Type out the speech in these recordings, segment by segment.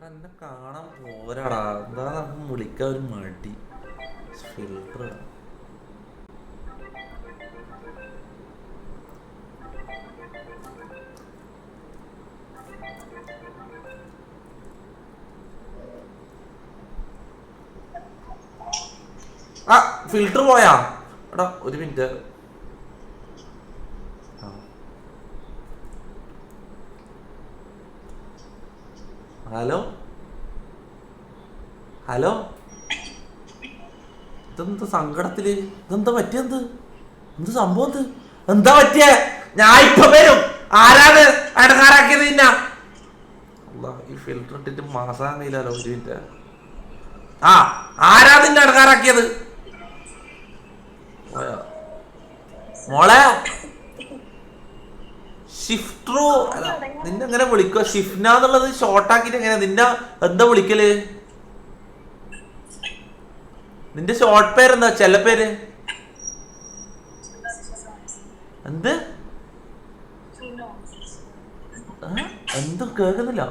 എന്നെ കാണാൻ പോരാടാ, എന്താ നമുക്ക് വിളിക്കാൻ ഒരു മടി. ഫിൽട്ടർ ആ ഫിൽട്ടർ പോയാ എടാ, ഒരു മിനിറ്റ്. ഹലോ ഹലോ, ഇതെന്ത് സങ്കടത്തില്, ഇതെന്താ പറ്റിയെന്ത്, എന്ത് സംഭവം, എന്താ പറ്റിയ? ഞാൻ ഇപ്പൊ വരും. ആരാണ് അടങ്ങാറാക്കിയത്? നിന്ന ഈ ഫിൽട്ടർ ഇട്ടിട്ട് മാസാൻ കഴിയില്ലല്ലോ. ഒരു മിനിറ്റ്. ആ, ആരാ നിന്നെ അടങ്ങാറാക്കിയത്? മോളെ ഷിഫ്റ്ററു അല്ല, നിന്നെ എങ്ങനെ വിളിക്കുക? ഷിഫ്ന എന്നുള്ളത് ഷോർട്ടാക്കിട്ട് എങ്ങനെയാ നിന്നെ എന്താ വിളിക്കല്? നിന്റെ ഷോർട്ട് പേരെന്താ? ചെല്ല പേര് എന്ത്? എന്തും കേൾക്കുന്നില്ല.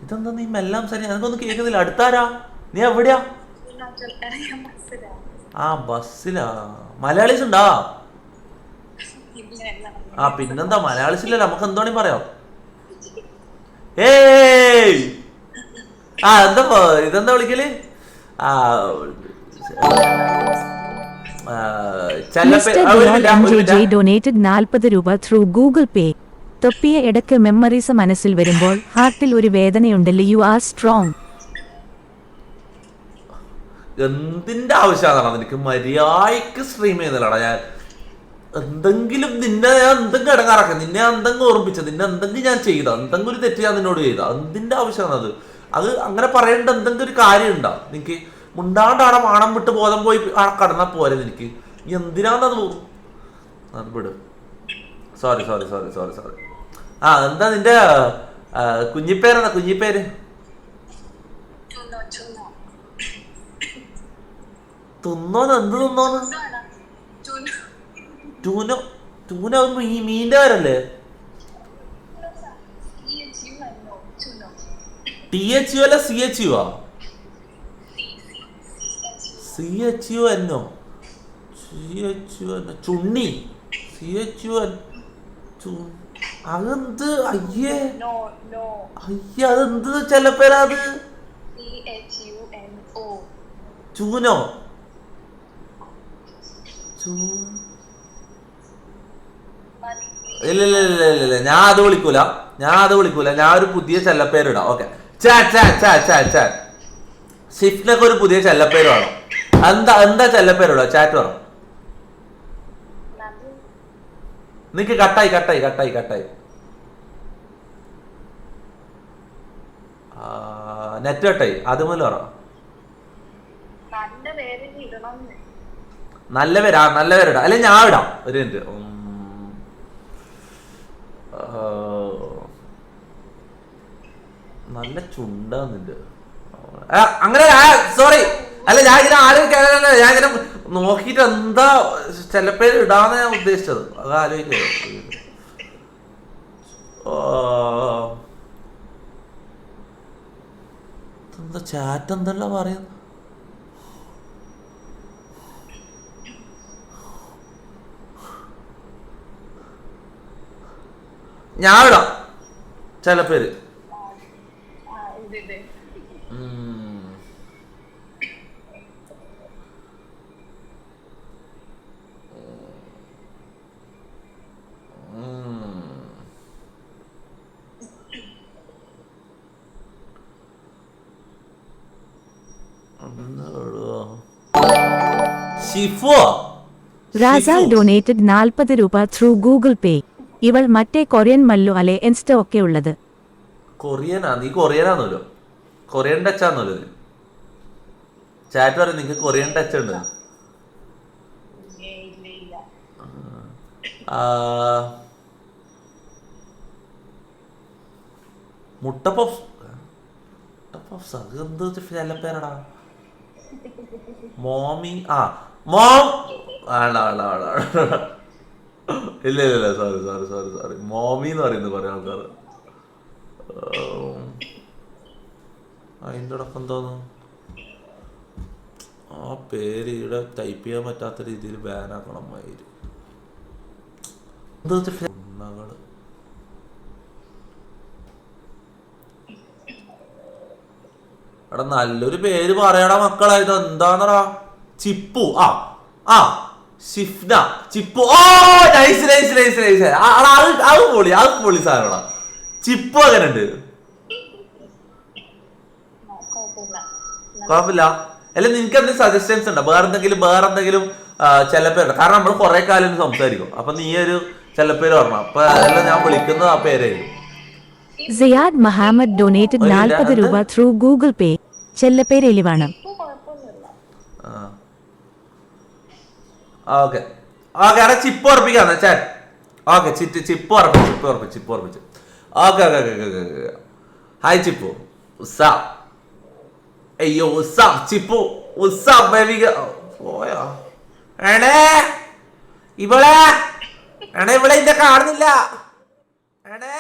ഇതെന്താ നീ മെല്ലാം സരി, എനിക്കൊന്നും കേൾക്കുന്നില്ല. അടുത്താരാ? നീ എവിടെയാ? ആ, ബസ്സിലാ. മലയാളീസ് ഉണ്ടാ? ആ, പിന്നെന്താ മലയാളീസ് ഇല്ലല്ലോ, നമുക്ക് എന്തോണി പറയാം. ഏയ് ആ, എന്താ ഇതെന്താ വിളിക്കല്? ആ, മിസ്റ്റർ ബിലാൽ MJJ ഡൊനേറ്റഡ് 40 രൂപ ത്രൂ ഗൂഗിൾ പേ. തൊപ്പിയ ഇടയ്ക്ക് മെമ്മറീസ് മനസ്സിൽ വരുമ്പോൾ ഹാർട്ടിൽ ഒരു വേദനയുണ്ടല്ലോ. You are strong. എന്തിന്റെ ആവശ്യമാണോ നിനക്ക്? മര്യാദക്ക് സ്ട്രീം ചെയ്യുന്നില്ലടാ ഞാൻ. എന്തെങ്കിലും നിന്നെ ഞാൻ എന്തെങ്കിലും ഇടങ്ങാറാക്കാം, നിന്നെ എന്തെങ്കിലും ഓർമ്മിച്ച, നിന്നെ എന്തെങ്കിലും ഞാൻ ചെയ്ത, എന്തെങ്കിലും ഒരു തെറ്റ് ഞാൻ നിന്നോട് ചെയ്ത, എന്തിന്റെ ആവശ്യമാണ് അത്? അത് അങ്ങനെ പറയേണ്ട എന്തെങ്കിലും ഒരു കാര്യം ഉണ്ടോ നിനക്ക്? മുണ്ടാണ്ട് അവിടെ മാണം വിട്ട് ബോധം പോയി കടന്നാ പോരെ നിനക്ക്? നീ എന്തിനാന്നത് അത് വിട്. Sorry sorry sorry sorry sorry. ആ, എന്താ നിന്റെ കുഞ്ഞിപ്പേരെന്താ? കുഞ്ഞിപ്പേര് തിന്നോന്ന്? എന്ത് തിന്നോന്ന്? ടൂനോ? ടൂനോ ഈ മീൻ്റെ പേരല്ലേ? THU അല്ല CHU ആ? CHUNO? ചുണ്ണി. CHUN അതെന്ത്? അയ്യേ അയ്യേ, അതെന്ത് ചെല്ലപ്പേരാ അത്? ചൂനോ? ഇല്ല ഇല്ല ഇല്ല ഇല്ല ഇല്ല, ഞാൻ അത് വിളിക്കൂല, ഞാൻ അത് വിളിക്കൂല. ഞാൻ ഒരു പുതിയ ചെല്ലപ്പേരിടാം. ഓക്കെ, ഷിഫ്റ്റിനൊക്കെ ഒരു പുതിയ ചെല്ലപ്പേര് വേണം. എന്താ എന്താ ചെല്ലപ്പേരിടാ? ചാറ്റ് വേണം. നിനക്ക് കട്ടായി കട്ടായി കട്ടായി കട്ടായി. നെറ്റ് കട്ടായി. അതുപോലെ പറ. നല്ല പേരാ, നല്ല പേരിടാം. അല്ലെങ്കിൽ ഞാൻ ഇടാം. ഒരു മിനിറ്റ്. നല്ല ചുണ്ടാന്നിണ്ട്. അങ്ങനെ സോറി, അല്ല ഞാൻ ഇങ്ങനെ ആരും കേൾക്കല്ല, ഞാൻ ഇങ്ങനെ നോക്കിട്ട് എന്താ ചിലപ്പേര് ഇടാന്ന് ഞാൻ ഉദ്ദേശിച്ചത്. അത് ആലോചിക്കോ. എന്താ ചാറ്റ് എന്തല്ല പറയുന്നു? ഞാൻ ഇടാം ചില പേര്. റാസാൽ ഡൊനേറ്റഡ് 40 രൂപ ത്രൂ ഗൂഗിൾ പേ. ഇവൾ മറ്റേ കൊറിയൻ മല്ലു അല്ലെ ഇൻസ്റ്റ ഒക്കെ ഉള്ളത്? കൊറിയനാ? നീ കൊറിയനാന്നല്ലോ, കൊറിയൻ ടച്ച് ആന്നല്ലോ. ചാറ്റ് പറയും നിങ്ങക്ക് കൊറിയൻ ടച്ച് ഉണ്ട്. മുട്ടപ്പഫ്. മുട്ടപ്പഫ്സ് അത് എന്ത് ചെല്ലപ്പേരടാ? മോമി. ആ, മോം. വേണ്ട വേണ്ട വേണ്ട. ഇല്ല ഇല്ല ഇല്ല, sorry sorry sorry sorry. Mommy എന്ന് പറയുന്നത് കുറെ ആൾക്കാർ. അതിൻ്റെ ഇടക്ക് എന്തോന്നു ആ പേര് ഇവിടെ ടൈപ്പ് ചെയ്യാൻ പറ്റാത്ത രീതിയിൽ ബാനാക്കണം മയില്. എന്താ വെച്ചിട്ട് എടാ നല്ലൊരു പേര് പറയടാ മക്കളെ. ഇത് എന്താന്നടാ? ചിപ്പു. ആ ആ ഷിഫ്ന ചിപ്പു. ഓ നൈസ് നൈസ് നൈസ് നൈസ്. അത് പൊളി, അത് പൊളി സാധനടാ. ചിപ്പു അങ്ങനെ ഉണ്ട്, കുഴപ്പമില്ല. അല്ല നിനക്ക് എന്തെങ്കിലും സജഷൻസ് ഉണ്ടോ? വേറെന്തെങ്കിലും ചില പേരുണ്ട്. കാരണം നമ്മൾ കുറെ കാലം സംസാരിക്കും. അപ്പൊ നീ ഒരു ചില പേര് പറഞ്ഞു. അപ്പൊ അതെല്ലാം ഞാൻ വിളിക്കുന്നത് ആ പേരായിരിക്കും. സിയാദ് മുഹമ്മദ് ഡൊനേറ്റഡ് 40 രൂപ ത്രൂ ഗൂഗിൾ പേ. ചെല്ലപ്പേര് എലിവാണ്. ഓക്കെ ഓക്കെ അവിടെ ചിപ്പ് ഉറപ്പിക്കാന്ന് ചാൻ. ഓക്കെ ചിപ്പ് ഉറപ്പിച്ചു. Okay okay okay okay. Hi Chippu. ഉസ്സാ അയ്യോ ഉസ്സാ ചിപ്പു ഉസ്സാ ബേബി. പോയോ എണേ ഇവിടെ ഇന്നെ കാണുന്നില്ല. എണേ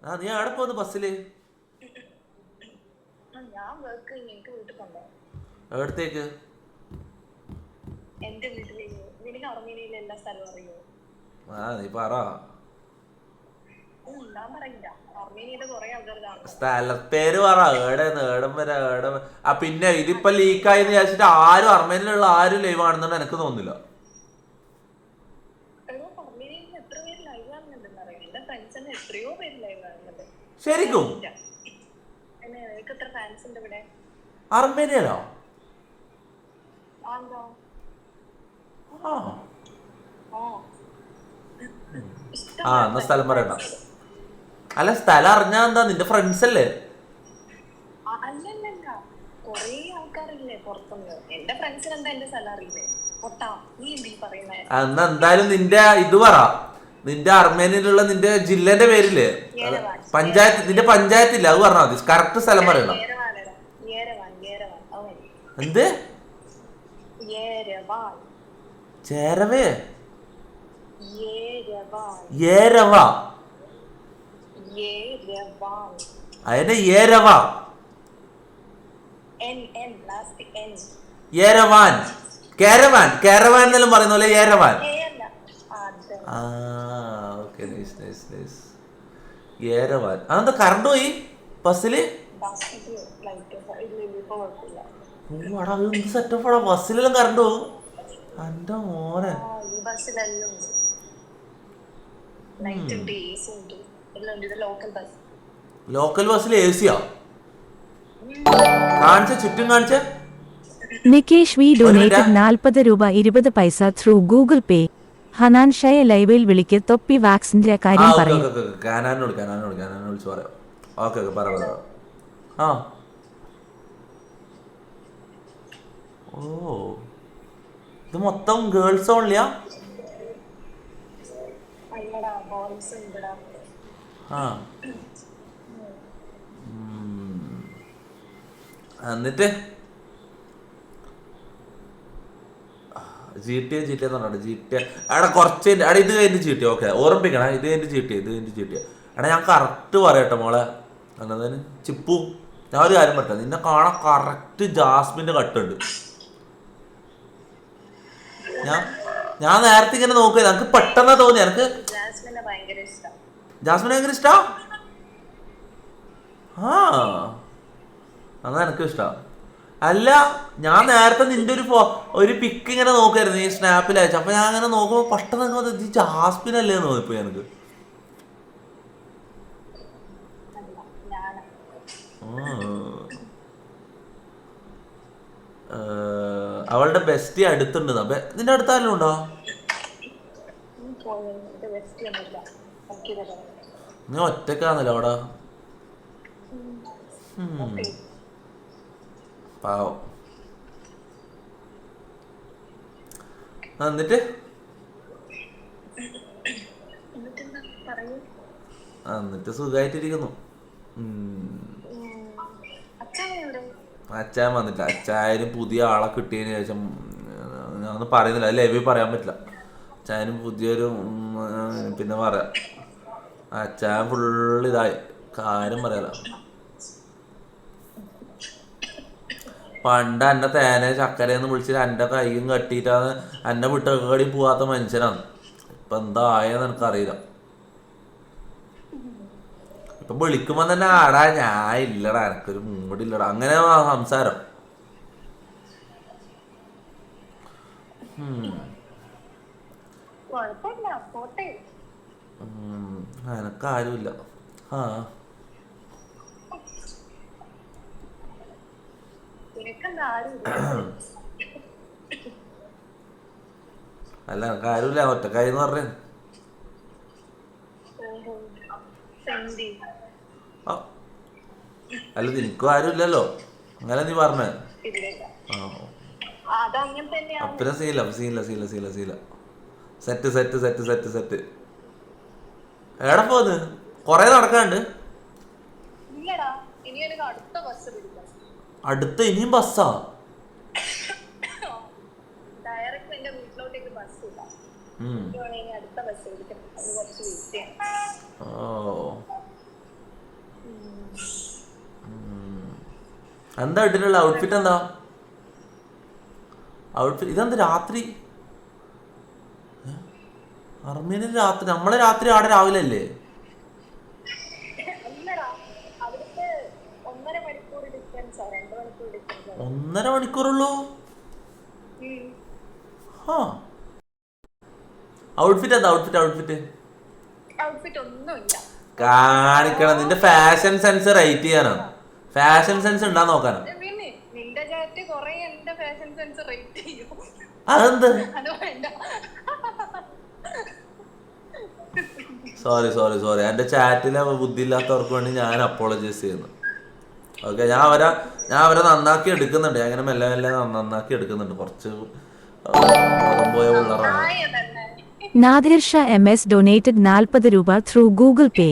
ആ നീ എവിടെ പോന്ന് ബസ്സില്? എവിടത്തേക്ക്? ആ നീ പറ. സ്ഥലപ്പേര് പറ. ഏടം വരെ ആ പിന്നെ ഇതിപ്പോ ലീക്കായി വിചാരിച്ചിട്ട് ആരും അർമേനിലുള്ള ആരും ലൈവ് ആണെന്നാണ് എനിക്ക് തോന്നുന്നില്ല. ശരിക്കും അർമേനിയയിലോ? ആ എന്നാ സ്ഥലം പറയണ്ട. അല്ല സ്ഥലം അറിഞ്ഞാ എന്താ? നിന്റെ ഫ്രണ്ട്സ് അല്ലേ? എന്നാ എന്തായാലും നിന്റെ ഇത് പറ. നിന്റെ അർമേനിയയിലുള്ള നിന്റെ ജില്ലേന്റെ പേരില്ലേ? പഞ്ചായത്ത്, നിന്റെ പഞ്ചായത്തില്ല അത് പറഞ്ഞാൽ മതി. കറക്റ്റ് സ്ഥലം പറയണം. എന്ത്? ചേരവേ? ഏരവ? അതിന്റെ ഏരവ ഏരവാൻ കേരവാൻ എന്നെല്ലാം പറയുന്ന പോലെ ഏരവാൻ. ആ ഓക്കെ നൈസ് നൈസ് നൈസ്. ഏരവാൻ. അതെന്താ കറണ്ട് പോയി ബസ്സില്? ഓടാ എന്ത് സെറ്റപ്പാടാ. ബസ്സിലെല്ലാം കറണ്ട് പോകും എന്റെ മോനെ. ലോക്കൽ ബസ്സിൽ എ സിയാ? കാണിച്ച ചുറ്റും കാണിച്ച. നികേഷ് വി ഡൊനേറ്റഡ് 40 രൂപ 20 പൈസ ത്രൂ ഗൂഗിൾ പേ. ഹനാൻ ഷയ ലൈവിൽ വിളിക്ക്. തൊപ്പി വാക്സിന്റെ കാര്യം പറയും. കാനാനോട് വിളിച്ചു പറയാം. ഓക്കെ ഓക്കെ പറ. ആ ഓ ഇത് മൊത്തം ഗേൾസ് ഓൺലിയാ? ആ എന്നിട്ട് ജി ടി എന്ന് പറഞ്ഞോ. ജി ടി അവിടെ കുറച്ച് അവിടെ ഇത് കഴിഞ്ഞ് ജി ടി. ഓക്കെ ഓർമ്മിപ്പിക്കണം. ഇത് കഴിഞ്ഞ് ജി ടി എടാ ഞാൻ കറക്റ്റ് പറയട്ടെ മോളെ. എന്നതിന് ചിപ്പു ഞാൻ ഒരു കാര്യം പറ്റാം. നിന്നെ കാണാൻ കറക്റ്റ് ജാസ്മിന്റെ കട്ടുണ്ട്. ഞാൻ നേരത്തെ ഇങ്ങനെ നോക്കിയത് എനിക്ക് പെട്ടെന്ന് തോന്നി. എനിക്ക് ജാസ്മിനെ ഭയങ്കര ഇഷ്ടാ. ആ എന്നാ എനിക്കും ഇഷ്ടാ. അല്ല ഞാൻ നേരത്തെ നിന്റെ ഒരു പിക്ക് ഇങ്ങനെ നോക്കായിരുന്നു ഈ സ്നാപ്പിൽ അയച്ചു. അപ്പൊ ഞാൻ അങ്ങനെ നോക്കുമ്പോ പെട്ടെന്ന് ജാസ്മിൻ അല്ലേ തോന്നിപ്പോ എനിക്ക്. അവളുടെ ബെസ്റ്റി അടുത്തുണ്ട്. നിന്റെ അടുത്താരും ഉണ്ടോ? നീ ഒറ്റക്കാന്നല്ലോ അവിടെ. പാവം. എന്നിട്ട് സുഖമായിട്ടിരിക്കുന്നു. അച്ചായൻ വന്നിട്ടില്ല. അച്ചായന് പുതിയ ആളെ കിട്ടിയതിന് ശേഷം ഞാനൊന്നും പറയുന്നില്ല. ലൈവിൽ പറയാൻ പറ്റില്ല. അച്ഛനും പുതിയൊരു പിന്നെ പറയാം. അച്ഛൻ ഫുള്ള് ഇതായി കാര്യം പറയാലോ. പണ്ട് എന്നെ തേനെ ചക്കരയെന്ന് വിളിച്ചിട്ട് എൻ്റെ കൈയും കെട്ടിയിട്ടാണ് എന്നെ വിട്ടടി പോവാത്ത മനുഷ്യനാണ്. ഇപ്പൊ എന്താ ആയെന്ന് എനിക്കറിയില്ല. ഇപ്പൊ വിളിക്കുമ്പോ തന്നെ ആടാ ഞാൻ ഇല്ലടാ, എനക്കൊരു മൂടില്ലടാ, അങ്ങനെ സംസാരം. എനക്കാരുമില്ല. ആ അല്ല എനക്കാരുമില്ല, ഒറ്റക്കാരെന്ന് പറഞ്ഞേ. അല്ല നിനക്കും ആരുമില്ലല്ലോ, അങ്ങനെ നീ പറഞ്ഞേ. ആ പിന്നെ സീല സീല സീല സീല സീല set set set set set. എവിടെ പോന്ന്? കൊറേ നടക്കാണ്ട്. അടുത്ത ഇനിയും ബസ്സാ? എന്താ ഇട്ടിട്ടുള്ള ഔട്ട്ഫിറ്റ്? എന്താ ഔട്ട്ഫിറ്റ്? ഇതെന്ത് രാത്രി? അർമേനിയൻ രാത്രി, നമ്മളെ രാത്രി ആടെ രാവിലെ അല്ലേ? 1.5 മണിക്കൂറുള്ളൂ. ഔട്ട്ഫിറ്റ് എന്താ? ഔട്ട്ഫിറ്റ് കാണിക്കണം. നിന്റെ ഫാഷൻ സെൻസ് റേറ്റ് ചെയ്യാനോ? ഫാഷൻ സെൻസ് ഉണ്ടാ നോക്കാനോ? അതെന്ത്? സോറി സോറി സോറി, എന്റെ ചാറ്റിലെ ബുദ്ധിയില്ലാത്തവർക്ക് വേണ്ടി ഞാൻ അപ്പോളജൈസ് ചെയ്യുന്നു. ഓക്കെ, ഞാൻ അവരെ നന്നാക്കി എടുക്കുന്നുണ്ട്. ഞാൻ അങ്ങനെ മെല്ലെ മെല്ലെ നന്നാക്കി എടുക്കുന്നുണ്ട്. കുറച്ച് പോയ പിള്ളേരാണ്. നാദിർ ഷാ MS ഡൊനേറ്റഡ് 40 രൂപ ത്രൂ ഗൂഗിൾ പേ.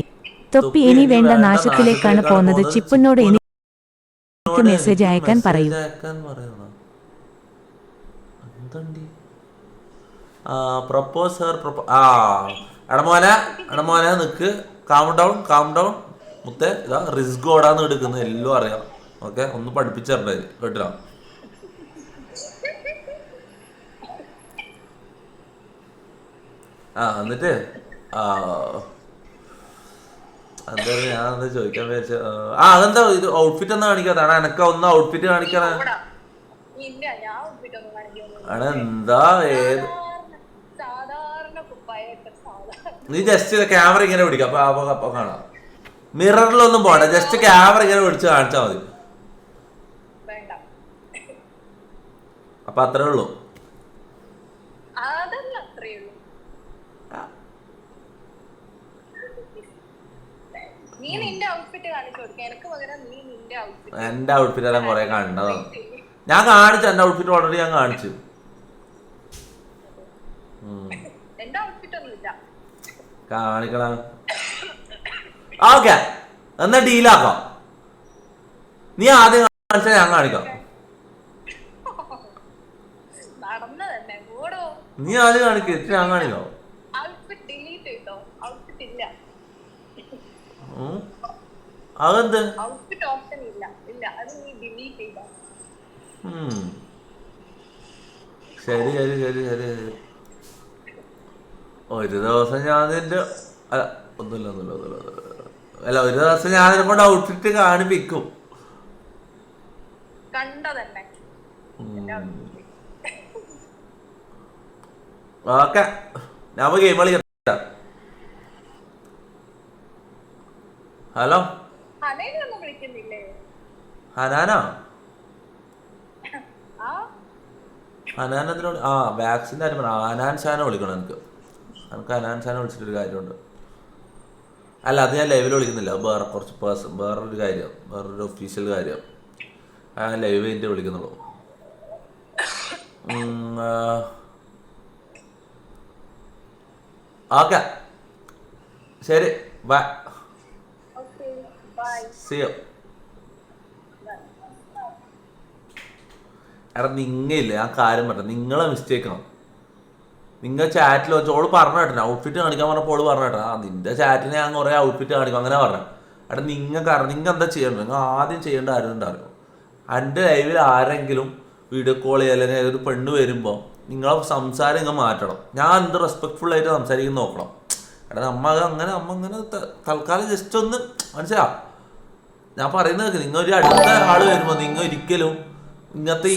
തൊപ്പി ഇനി വേണ്ട, നാശത്തിലേക്കാണ് പോന്നത്. ചിപ്പുനോട് എനിക്ക് മെസ്സേജ് അയക്കാൻ പറയൂ. പ്രപ്പോസ് ഹെർ എടമോനെ നിക്ക്, കാം ഡൗൺ മുത്തേ. ഇതാ റിസ്ക് ഓടാന്ന് എടുക്കുന്നത് എല്ലാം അറിയാം. ഓക്കെ, ഒന്ന് പഠിപ്പിച്ചേരണ്ടേ കേട്ടില്ല? എന്നിട്ട് എന്താ ഞാൻ എന്താ ചോദിക്കാൻ വിചാരിച്ച? അതെന്താ ഇത് ഔട്ട്ഫിറ്റ് ഒന്നും കാണിക്കാത്ത? എനക്ക് ഒന്ന് ഔട്ട്ഫിറ്റ് കാണിക്കണേ. എന്താ ഏത്? നീ ജസ്റ്റ് ക്യാമറ ഇങ്ങനെ പിടിക്കാം, അപ്പൊ കാണാം. മിററിലൊന്നും പോണ്ട, ജസ്റ്റ് ക്യാമറ ഇങ്ങനെ പിടിച്ച് കാണിച്ചാൽ മതി. അപ്പൊ അത്രേ ഉള്ളൂ. എന്റെ ഔട്ട്ഫിറ്റ് എല്ലാം കൊറേ കണ്ടതാ. ഞാൻ കാണിച്ചു, എന്റെ ഔട്ട്ഫിറ്റ് ഓൾറെഡി ഞാൻ കാണിച്ചു. കാണിക്കണം. ഓക്കെ, എന്നാ ഡീലാക്കാം. നീ ആദ്യം കാണിച്ചാൽ ഞാൻ കാണിക്കാം. നീ ആദ്യം കാണിക്ക, ഞാൻ കാണിക്കാം. അതെന്ത്? ശരി ശരി ശരി ശരി ശരി. ഒരു ദിവസം ഞാൻ നിന്റെ ഒന്നുമില്ല അല്ല, ഒരു ദിവസം ഞാൻ ഇതിനെ കൊണ്ട് ഔട്ട്ഫിറ്റ് കാണിപ്പിക്കും. ഓക്കെ, ഞാൻ ഗെയിം കളിക്കാം. ഹലോ, ഹനാനോ? ഹനാൻ എന്തിനോട്? വാക്സിൻ്റെ കാര്യം പറ. ഹനാൻ ഷാനെ വിളിക്കണം എനിക്ക് ഹനാൻ ഷാനെ വിളിച്ചിട്ടൊരു കാര്യമുണ്ട്. അല്ല, അത് ഞാൻ ലൈവിൽ വിളിക്കുന്നില്ല. വേറെ കുറച്ച് വേറൊരു കാര്യം, വേറൊരു ഒഫീഷ്യൽ കാര്യം. ഞാൻ ലൈവ് കഴിഞ്ഞിട്ട് വിളിക്കുന്നുള്ളൂ. ഓക്കെ, ശരി, ബൈ. See you. എടാ നിങ്ങയില്ലേ, ആ കാര്യം പറ്റ, നിങ്ങളെ മിസ്റ്റേക്കാണ്. നിങ്ങൾ ചാറ്റിൽ വെച്ച് ഓള് പറഞ്ഞു കേട്ടോ ഔട്ട്ഫിറ്റ് കാണിക്കാൻ പറഞ്ഞപ്പോൾ ഓള് പറഞ്ഞു കേട്ടോ നിന്റെ ചാറ്റിനെ ഞാൻ കുറേ ഔട്ട്ഫിറ്റ് കാണിക്കും അങ്ങനെ പറഞ്ഞു. എടാ നിങ്ങൾ എന്താ ചെയ്യേണ്ടത്? നിങ്ങൾ ആദ്യം ചെയ്യേണ്ട ആരും ഉണ്ടാകും. എൻ്റെ ലൈവിൽ ആരെങ്കിലും വീഡിയോ കോൾ ചെയ്യുക അല്ലെങ്കിൽ ഒരു പെണ്ണ് വരുമ്പോൾ നിങ്ങളെ സംസാരം നിങ്ങൾ മാറ്റണം. ഞാൻ എന്ത് റെസ്പെക്ട്ഫുൾ ആയിട്ട് സംസാരിക്കുന്ന നോക്കണം. എടാ അമ്മ അങ്ങനെ തൽക്കാലം ജസ്റ്റ് ഒന്ന് മനസ്സിലാവും. ഞാൻ പറയുന്നത് നിങ്ങൾ ഒരു അടുത്ത ആള് വരുമ്പോൾ നിങ്ങൾ ഒരിക്കലും ഇങ്ങനത്തെ